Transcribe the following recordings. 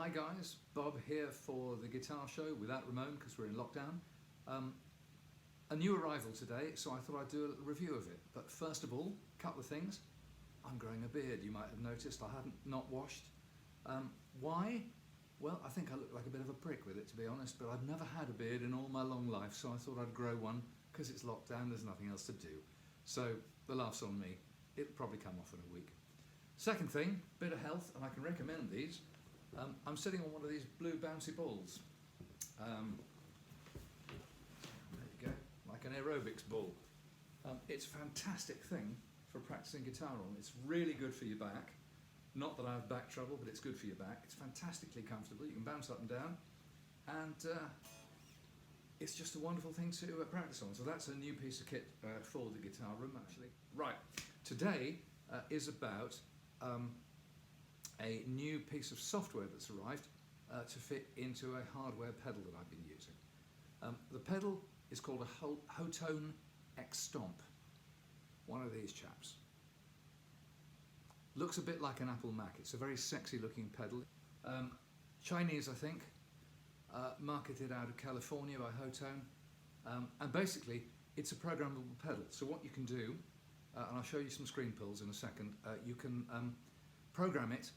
Hi guys, Bob here for the guitar show without Ramon because we're in lockdown. A new arrival today, so I thought I'd do a little review of it. But first of all, a couple of things. I'm growing a beard, you might have noticed. I haven't not washed. Why? Well, I think I look like a bit of a prick with it, to be honest, but I've never had a beard in all my long life, so I thought I'd grow one because it's lockdown, there's nothing else to do. So the laugh's on me. It'll probably come off in a week. Second thing, bit of health, and I can recommend these. I'm sitting on one of these blue bouncy balls. There you go, like an aerobics ball. It's a fantastic thing for practicing guitar on. It's really good for your back. Not that I have back trouble, but it's good for your back. It's fantastically comfortable. You can bounce up and down, and it's just a wonderful thing to practice on. So that's a new piece of kit for the guitar room, actually. Right, today is about a new piece of software that's arrived to fit into a hardware pedal that I've been using. The pedal is called a Hotone X Stomp, one of these chaps. Looks a bit like an Apple Mac. It's a very sexy looking pedal. Chinese, I think, marketed out of California by Hotone. And basically, it's a programmable pedal. So what you can do, and I'll show you some screen pulls in a second, you can program it.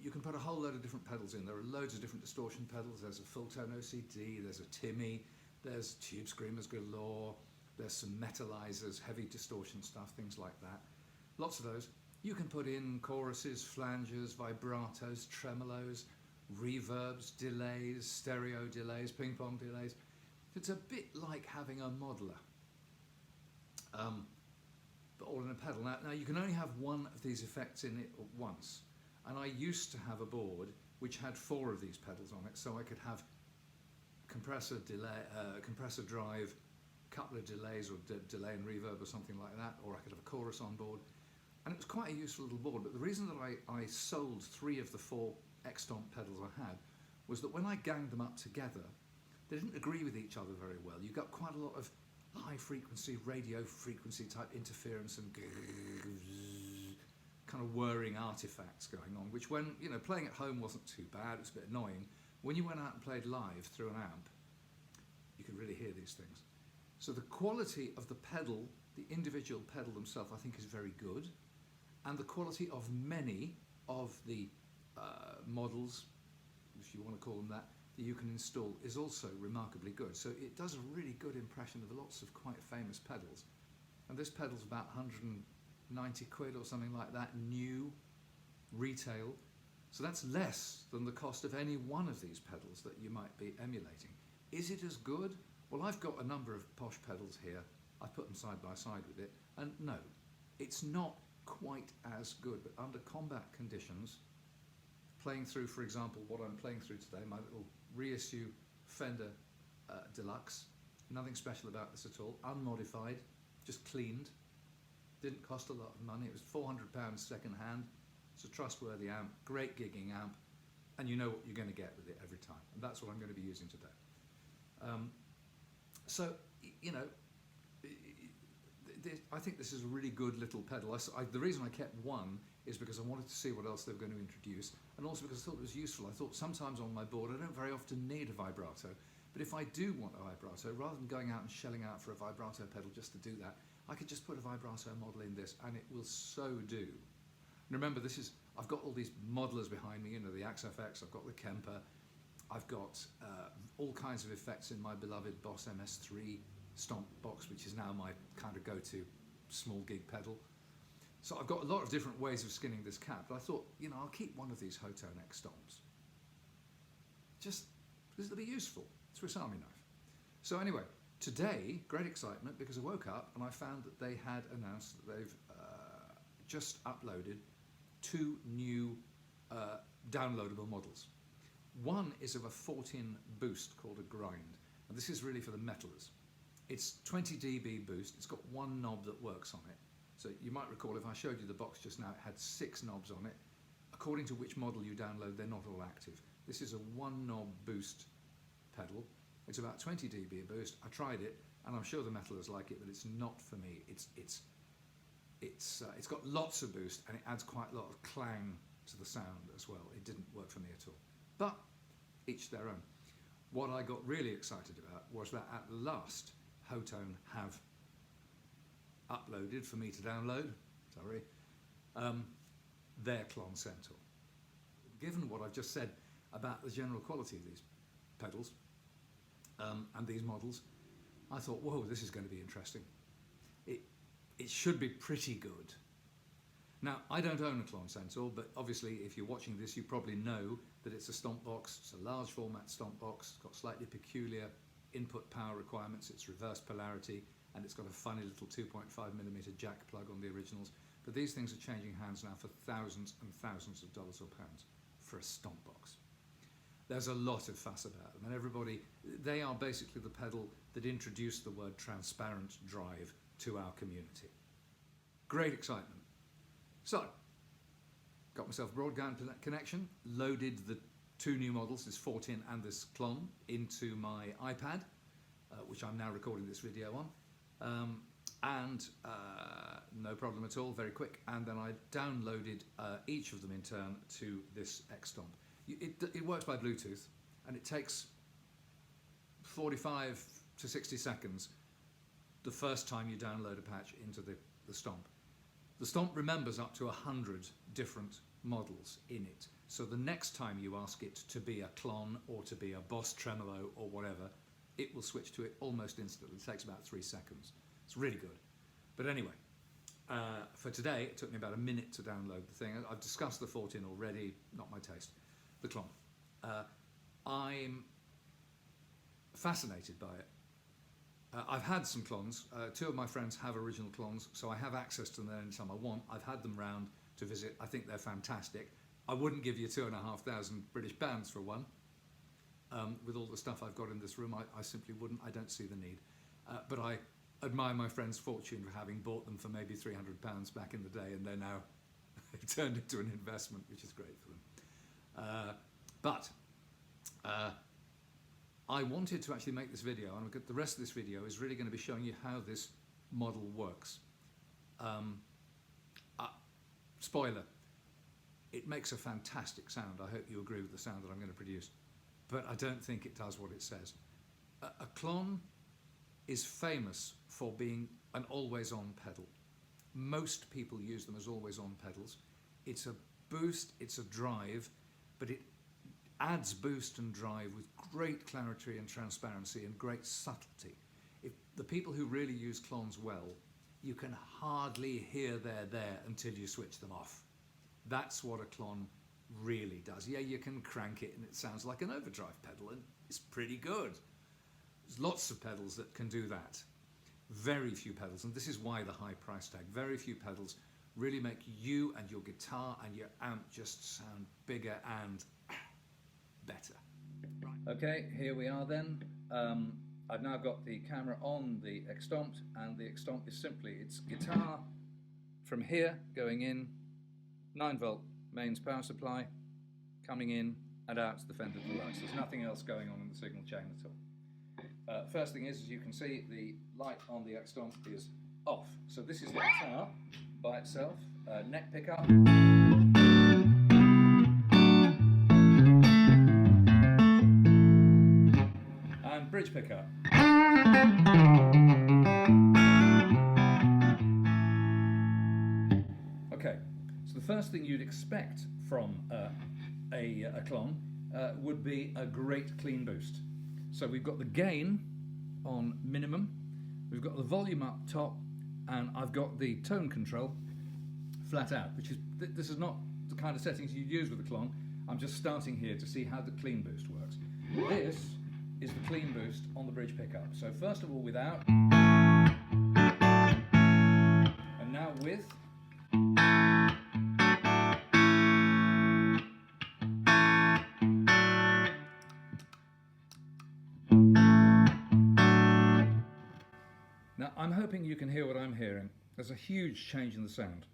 You can put a whole load of different pedals in. There are loads of different distortion pedals. There's a full tone OCD, there's a Timmy, there's tube screamers galore, there's some metalizers, heavy distortion stuff, things like that. Lots of those. You can put in choruses, flanges, vibratos, tremolos, reverbs, delays, stereo delays, ping pong delays. It's a bit like having a modeler, but all in a pedal. Now you can only have one of these effects in it at once. And I used to have a board which had 4 of these pedals on it, so I could have compressor, delay, compressor drive, a couple of delays or delay and reverb or something like that, or I could have a chorus on board. And it was quite a useful little board, but the reason that I sold 3 of the 4 X-Stomp pedals I had was that when I ganged them up together, they didn't agree with each other very well. You got quite a lot of high frequency, radio frequency type interference and kind of whirring artifacts going on, which when, you know, playing at home wasn't too bad, it was a bit annoying. When you went out and played live through an amp, you could really hear these things. So the quality of the pedal, the individual pedal themselves, I think is very good. And the quality of many of the models, if you want to call them that you can install is also remarkably good. So it does a really good impression of lots of quite famous pedals. And this pedal's about 190 quid or something like that, new, retail. So that's less than the cost of any one of these pedals that you might be emulating. Is it as good? Well, I've got a number of posh pedals here. I put them side by side with it, and no, it's not quite as good, but under combat conditions, playing through, for example, what I'm playing through today, my little reissue Fender Deluxe, nothing special about this at all, unmodified, just cleaned, didn't cost a lot of money, it was £400 second hand, it's a trustworthy amp, great gigging amp, and you know what you're going to get with it every time, and that's what I'm going to be using today. So, you know, I think this is a really good little pedal. The reason I kept one is because I wanted to see what else they were going to introduce, and also because I thought it was useful. I thought sometimes on my board I don't very often need a vibrato, but if I do want a vibrato, rather than going out and shelling out for a vibrato pedal just to do that, I could just put a vibrato model in this and it will so do. And remember, I've got all these modelers behind me, you know, the XFX, I've got the Kemper, I've got all kinds of effects in my beloved Boss MS3 Stomp box, which is now my kind of go-to small gig pedal. So I've got a lot of different ways of skinning this cat, but I thought, you know, I'll keep one of these Hotone X Stomps. Just because it'll be useful. It's a Swiss Army knife. So anyway, today, great excitement because I woke up and I found that they had announced that they've just uploaded 2 new downloadable models. One is of a 14 boost called a grind, and this is really for the metalers. It's 20 dB boost, it's got 1 knob that works on it. So you might recall if I showed you the box just now, it had 6 knobs on it. According to which model you download, they're not all active. This is a 1 knob boost pedal. It's about 20 dB a boost. I tried it, and I'm sure the metalers like it, but it's not for me. It's got lots of boost, and it adds quite a lot of clang to the sound as well. It didn't work for me at all. but each their own. What I got really excited about was that at last Hotone have uploaded for me to download, their Klon Centaur. Given what I've just said about the general quality of these pedals and these models, I thought, whoa, this is going to be interesting. It should be pretty good. Now, I don't own a Klon Centaur, but obviously if you're watching this, you probably know that it's a stomp box. It's a large format stomp box. It's got slightly peculiar input power requirements. It's reverse polarity, and it's got a funny little 2.5mm jack plug on the originals. But these things are changing hands now for thousands and thousands of dollars or pounds for a stomp box. There's a lot of fuss about them, and they are basically the pedal that introduced the word transparent drive to our community. Great excitement. So, got myself a broadband connection, loaded the two new models, this 14 and this Klon, into my iPad, which I'm now recording this video on, and no problem at all, very quick. And then I downloaded each of them in turn to this X-Stomp. It works by Bluetooth, and it takes 45 to 60 seconds the first time you download a patch into the Stomp. The Stomp remembers up to 100 different models in it. So the next time you ask it to be a Klon or to be a Boss Tremolo or whatever, it will switch to it almost instantly. It takes about 3 seconds. It's really good. But anyway, for today, it took me about a minute to download the thing. I've discussed the 14 already, not my taste. The Klon. I'm fascinated by it. I've had some Klons. Two of my friends have original Klons, so I have access to them anytime I want. I've had them round to visit. I think they're fantastic. I wouldn't give you 2,500 British pounds for one. With all the stuff I've got in this room, I simply wouldn't. I don't see the need. But I admire my friend's fortune for having bought them for maybe £300 back in the day, and they're now turned into an investment, which is great for them. I wanted to actually make this video, and the rest of this video is really going to be showing you how this model works. Spoiler, it makes a fantastic sound. I hope you agree with the sound that I'm going to produce, but I don't think it does what it says. A Klon is famous for being an always-on pedal. Most people use them as always-on pedals. It's a boost, it's a drive, but it adds boost and drive with great clarity and transparency and great subtlety. If the people who really use Klons well, you can hardly hear they're there until you switch them off. That's what a Klon really does. Yeah, you can crank it and it sounds like an overdrive pedal, and it's pretty good. There's lots of pedals that can do that. Very few pedals, and this is why the high price tag. Very few pedals really make you and your guitar and your amp just sound bigger and better. Right. Okay, here we are then. I've now got the camera on the X-Stomp, and the X-Stomp is simply, it's guitar from here going in, 9-volt mains power supply, coming in and out to the Fender Deluxe. There's nothing else going on in the signal chain at all. First thing is, as you can see, the light on the X-Stomp is off. So this is the guitar by itself, neck pickup. And bridge pickup. Okay, so the first thing you'd expect from a Klon would be a great clean boost. So we've got the gain on minimum, we've got the volume up top, and I've got the tone control flat out, which is, this is not the kind of settings you'd use with a Klon. I'm just starting here to see how the clean boost works. This is the clean boost on the bridge pickup. So first of all without, and now with. Now I'm hoping you can hear what I'm hearing. There's a huge change in the sound.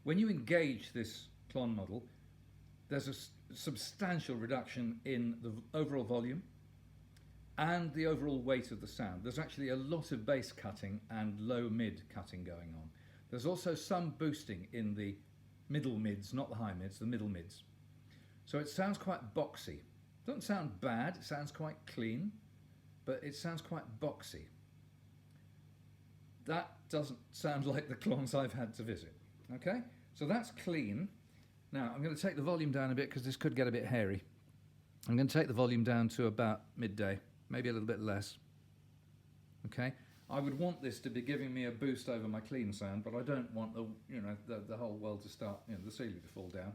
When you engage this Klon model, there's a substantial reduction in the overall volume and the overall weight of the sound. There's actually a lot of bass cutting and low mid cutting going on. There's also some boosting in the middle mids, not the high mids, the middle mids. So it sounds quite boxy. Doesn't sound bad, it sounds quite clean, but it sounds quite boxy. That doesn't sound like the Klons I've had to visit. Okay, so that's clean. Now I'm going to take the volume down a bit because this could get a bit hairy. I'm going to take the volume down to about midday, maybe a little bit less. Okay, I would want this to be giving me a boost over my clean sound, but I don't want the whole world to start, the ceiling to fall down.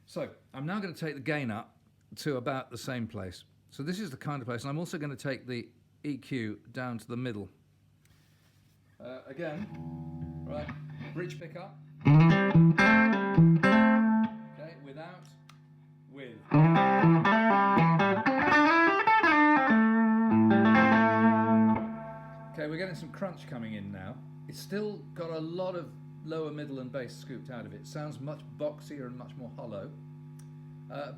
So I'm now going to take the gain up to about the same place. So this is the kind of place, and I'm also going to take the EQ down to the middle. Again, right, bridge pickup. Okay, without, with. Okay, we're getting some crunch coming in now. It's still got a lot of lower, middle and bass scooped out of it. It sounds much boxier and much more hollow.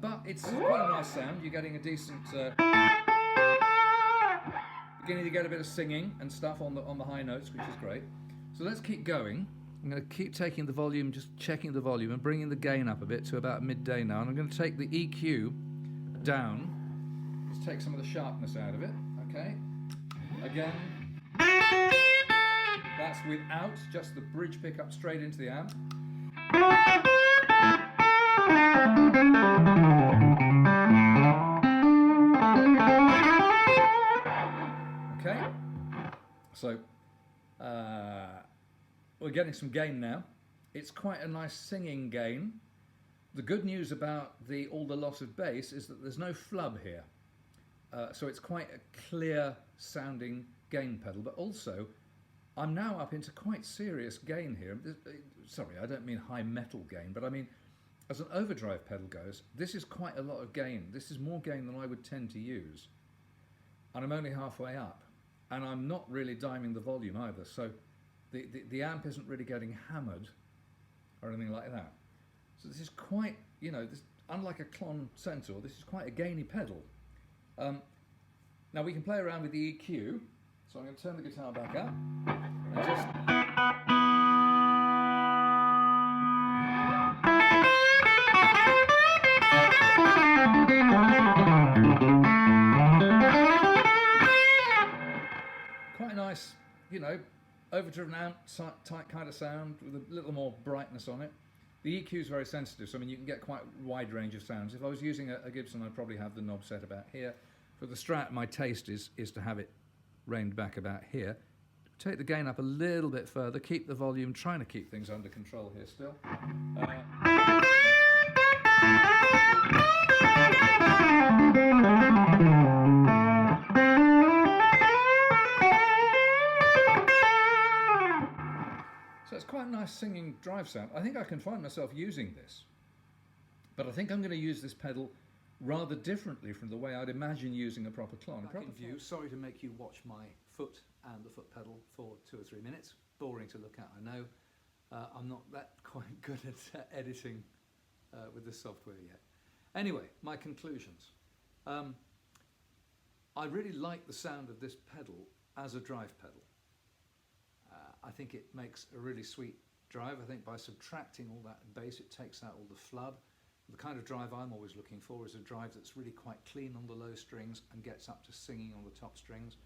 But it's quite a nice sound. You're getting a decent... beginning to get a bit of singing and stuff on the high notes, which is great. So let's keep going. I'm going to keep taking the volume, just checking the volume and bringing the gain up a bit to about midday now. And I'm going to take the EQ down. Just take some of the sharpness out of it. Okay. Again. That's without, just the bridge pickup straight into the amp. Okay, so we're getting some gain now. It's quite a nice singing gain. The good news about all the loss of bass is that there's no flub here. So it's quite a clear sounding gain pedal, but also I'm now up into quite serious gain here. Sorry, I don't mean high metal gain, but I mean as an overdrive pedal goes, this is quite a lot of gain. This is more gain than I would tend to use. And I'm only halfway up. And I'm not really diming the volume either. So the amp isn't really getting hammered or anything like that. So this is quite, unlike a Klon Centaur, this is quite a gainy pedal. Now we can play around with the EQ. So I'm going to turn the guitar back up and just... Quite a nice, overdriven amp type kind of sound with a little more brightness on it. The EQ is very sensitive, so I mean you can get quite a wide range of sounds. If I was using a Gibson, I'd probably have the knob set about here. For the Strat, my taste is to have it reined back about here. Take the gain up a little bit further, keep the volume, trying to keep things under control here still. So it's quite a nice singing drive sound. I think I can find myself using this, but I think I'm going to use this pedal rather differently from the way I'd imagine using a proper Klon. Back in view. Sorry to make you watch my foot and the foot pedal for 2 or 3 minutes. Boring to look at, I know. I'm not that quite good at editing with this software yet. Anyway, my conclusions. I really like the sound of this pedal as a drive pedal. I think it makes a really sweet drive. I think by subtracting all that bass, it takes out all the flub. The kind of drive I'm always looking for is a drive that's really quite clean on the low strings and gets up to singing on the top strings,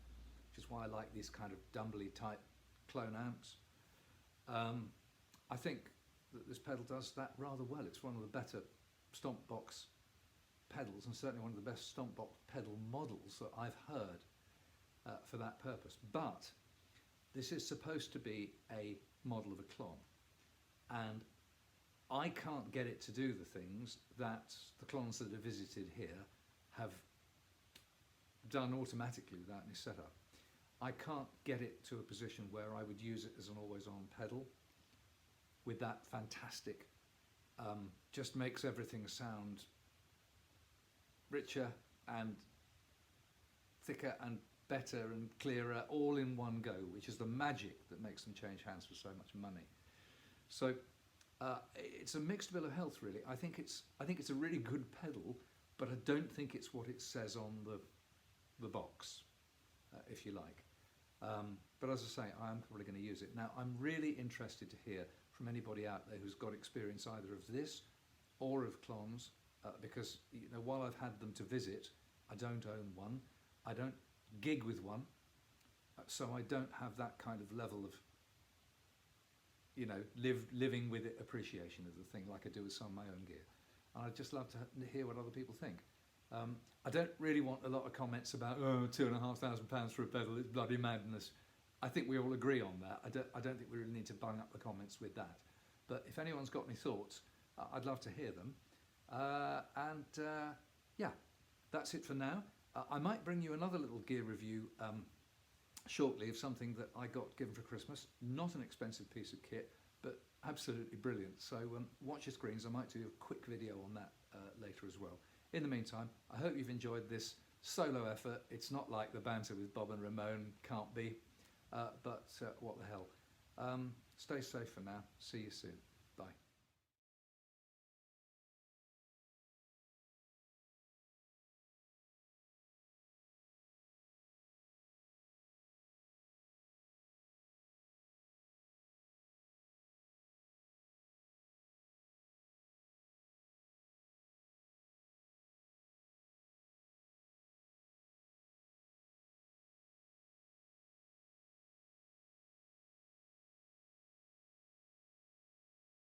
which is why I like these kind of Dumbley type clone amps. I think that this pedal does that rather well. It's one of the better stomp box pedals and certainly one of the best stomp box pedal models that I've heard for that purpose. But this is supposed to be a model of a Klon, and I can't get it to do the things that the Klons that are visited here have done automatically without any setup. I can't get it to a position where I would use it as an always-on pedal with that fantastic, just makes everything sound richer and thicker and better and clearer all in one go, which is the magic that makes them change hands for so much money. So it's a mixed bill of health, really. I think it's a really good pedal, but I don't think it's what it says on the box, if you like. But as I say, I am probably going to use it. Now, I'm really interested to hear from anybody out there who's got experience either of this or of Klons because while I've had them to visit, I don't own one, I don't gig with one, so I don't have that kind of level of living with it appreciation of the thing like I do with some of my own gear. And I'd just love to hear what other people think. I don't really want a lot of comments about £2,500 for a pedal, it's bloody madness. I think we all agree on that. I don't think we really need to bung up the comments with that. But if anyone's got any thoughts, I'd love to hear them. Yeah, that's it for now. I might bring you another little gear review shortly of something that I got given for Christmas. Not an expensive piece of kit, but absolutely brilliant. So watch your screens. I might do a quick video on that later as well. In the meantime, I hope you've enjoyed this solo effort. It's not like the banter with Bob and Ramon, can't be, but what the hell. Stay safe for now. See you soon. Bye.